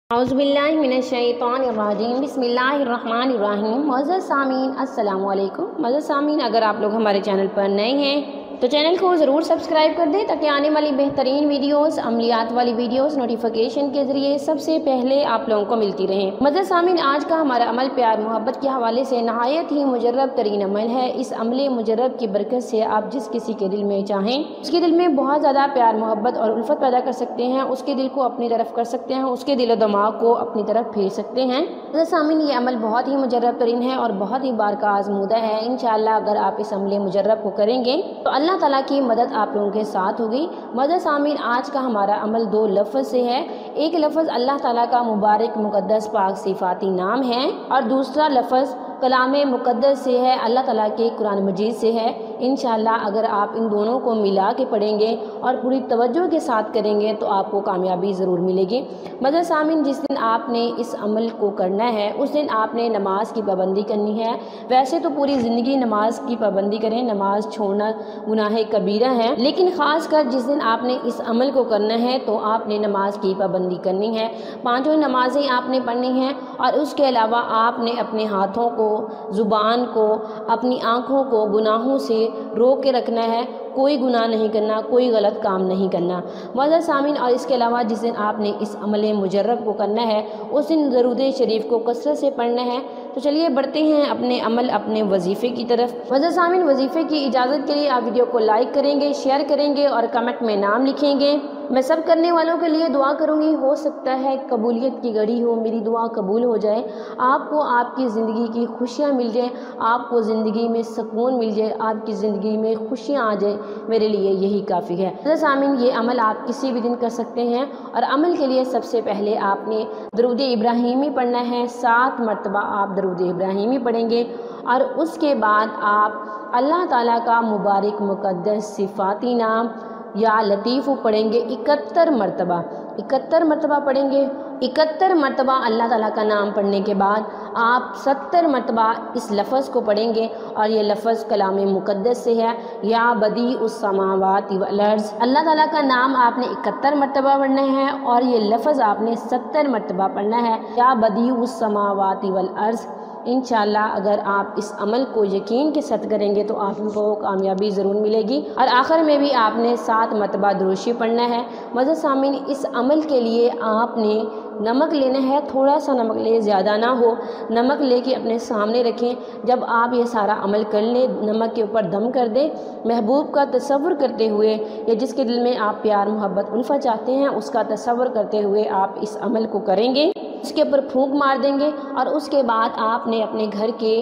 اعوذ باللہ من الشیطان الرجیم بسم اللہ الرحمن الرحیم۔ معزز سامعین السلام علیکم۔ معزز سامعین، اگر آپ لوگ ہمارے چینل پر نئے ہیں تو چینل کو ضرور سبسکرائب کر دیں تاکہ آنے والی بہترین ویڈیوز، عملیات والی ویڈیوز نوٹیفیکیشن کے ذریعے سب سے پہلے آپ لوگوں کو ملتی رہیں۔ معزز سامعین، آج کا ہمارا عمل پیار محبت کے حوالے سے نہایت ہی مجرب ترین عمل ہے۔ اس عمل مجرب کی برکت سے آپ جس کسی کے دل میں چاہیں اس کے دل میں بہت زیادہ پیار محبت اور الفت پیدا کر سکتے ہیں، اس کے دل کو اپنی طرف کر سکتے ہیں، اس کے دل و دماغ کو اپنی طرف پھیر سکتے ہیں۔ معزز سامعین، یہ عمل بہت ہی مجرب ترین ہے اور بہت ہی بارکا آزمودہ ہے۔ انشاءاللہ اگر آپ اس عمل مجرب کو کریں گے تو اللہ تعالیٰ کی مدد آپ لوگوں کے ساتھ ہوگی۔ معزز سامعین، آج کا ہمارا عمل دو لفظ سے ہے۔ ایک لفظ اللہ تعالیٰ کا مبارک مقدس پاک صفاتی نام ہے اور دوسرا لفظ کلام مقدس سے ہے، اللہ تعالیٰ کے قرآن مجید سے ہے۔ انشاءاللہ اگر آپ ان دونوں کو ملا کے پڑھیں گے اور پوری توجہ کے ساتھ کریں گے تو آپ کو کامیابی ضرور ملے گی۔ معزز سامعین، جس دن آپ نے اس عمل کو کرنا ہے اس دن آپ نے نماز کی پابندی کرنی ہے۔ ویسے تو پوری زندگی نماز کی پابندی کریں، نماز چھوڑنا گناہ کبیرہ ہے، لیکن خاص کر جس دن آپ نے اس عمل کو کرنا ہے تو آپ نے نماز کی پابندی کرنی ہے۔ پانچوں نمازیں آپ نے پڑھنی ہیں اور اس کے علاوہ آپ نے اپنے ہاتھوں کو، زبان کو، اپنی آنکھوں کو گناہوں سے روک کے رکھنا ہے۔ کوئی گناہ نہیں کرنا، کوئی غلط کام نہیں کرنا۔ معزز سامعین، اور اس کے علاوہ جس دن آپ نے اس عمل مجرب کو کرنا ہے اس دن درود شریف کو کثرت سے پڑھنا ہے۔ تو چلیے بڑھتے ہیں اپنے عمل، اپنے وظیفے کی طرف۔ معزز سامعین، وظیفے کی اجازت کے لیے آپ ویڈیو کو لائک کریں گے، شیئر کریں گے اور کمنٹ میں نام لکھیں گے۔ میں سب کرنے والوں کے لیے دعا کروں گی، ہو سکتا ہے قبولیت کی گھڑی ہو، میری دعا قبول ہو جائے، آپ کو آپ کی زندگی کی خوشیاں مل جائیں، آپ کو زندگی میں سکون مل جائے، آپ کی زندگی میں خوشیاں آ جائیں، میرے لیے یہی کافی ہے۔ معزز سامعین، یہ عمل آپ کسی بھی دن کر سکتے ہیں اور عمل کے لیے سب سے پہلے آپ نے درود ابراہیمی پڑھنا ہے۔ 7 مرتبہ آپ درود ابراہیمی پڑھیں گے اور اس کے بعد آپ اللہ تعالیٰ کا مبارک مقدس صفاتی نام یا لطیف پڑھیں گے 71 مرتبہ۔ 71 مرتبہ پڑھیں گے۔ 71 مرتبہ اللہ تعالیٰ کا نام پڑھنے کے بعد آپ 70 مرتبہ اس لفظ کو پڑھیں گے اور یہ لفظ کلام مقدس سے ہے، یا بدیع السماوات والارض۔ اللہ تعالیٰ کا نام آپ نے 71 مرتبہ پڑھنا ہے اور یہ لفظ آپ نے 70 مرتبہ پڑھنا ہے، یا بدیع السماوات والارض۔ انشاءاللہ اگر آپ اس عمل کو یقین کے ساتھ کریں گے تو آپ کو کامیابی ضرور ملے گی۔ اور آخر میں بھی آپ نے 7 مرتبہ درود شریف پڑھنا ہے۔ معزز سامعین، اس عمل کے لیے آپ نے نمک لینا ہے، تھوڑا سا نمک لے، زیادہ نہ ہو۔ نمک لے کے اپنے سامنے رکھیں۔ جب آپ یہ سارا عمل کر لیں، نمک کے اوپر دم کر دیں، محبوب کا تصور کرتے ہوئے یا جس کے دل میں آپ پیار محبت الفت چاہتے ہیں اس کا تصور کرتے ہوئے آپ اس عمل کو کریں گے۔ اس کے اوپر پھونک مار دیں گے اور اس کے بعد آپ نے اپنے گھر کے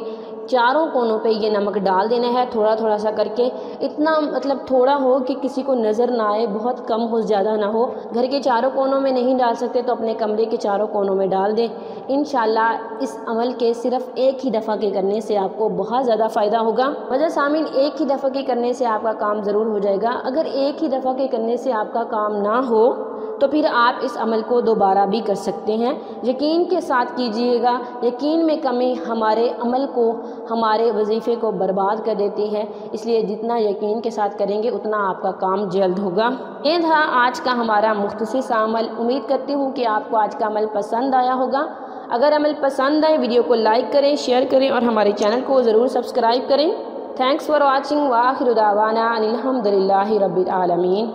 چاروں کونوں پہ یہ نمک ڈال دینا ہے، تھوڑا تھوڑا سا کر کے۔ اتنا مطلب تھوڑا ہو کہ کسی کو نظر نہ آئے، بہت کم ہو، زیادہ نہ ہو۔ گھر کے چاروں کونوں میں نہیں ڈال سکتے تو اپنے کمرے کے چاروں کونوں میں ڈال دیں۔ انشاءاللہ اس عمل کے صرف ایک ہی دفعہ کے کرنے سے آپ کو بہت زیادہ فائدہ ہوگا۔ معزز سامعین، ایک ہی دفعہ کے کرنے سے آپ کا کام ضرور ہو جائے گا۔ اگر ایک ہی دفعہ کے کرنے سے آپ کا کام نہ ہو تو پھر آپ اس عمل کو دوبارہ بھی کر سکتے ہیں۔ یقین کے ساتھ کیجئے گا، یقین میں کمی ہمارے عمل کو، ہمارے وظیفے کو برباد کر دیتی ہے، اس لیے جتنا یقین کے ساتھ کریں گے اتنا آپ کا کام جلد ہوگا۔ یہ تھا آج کا ہمارا مختصر سا عمل۔ امید کرتی ہوں کہ آپ کو آج کا عمل پسند آیا ہوگا۔ اگر عمل پسند آئے ویڈیو کو لائک کریں، شیئر کریں اور ہمارے چینل کو ضرور سبسکرائب کریں۔ تھینکس فار واچنگ، وآخر دعوانا ان الحمد للہ رب العالمین۔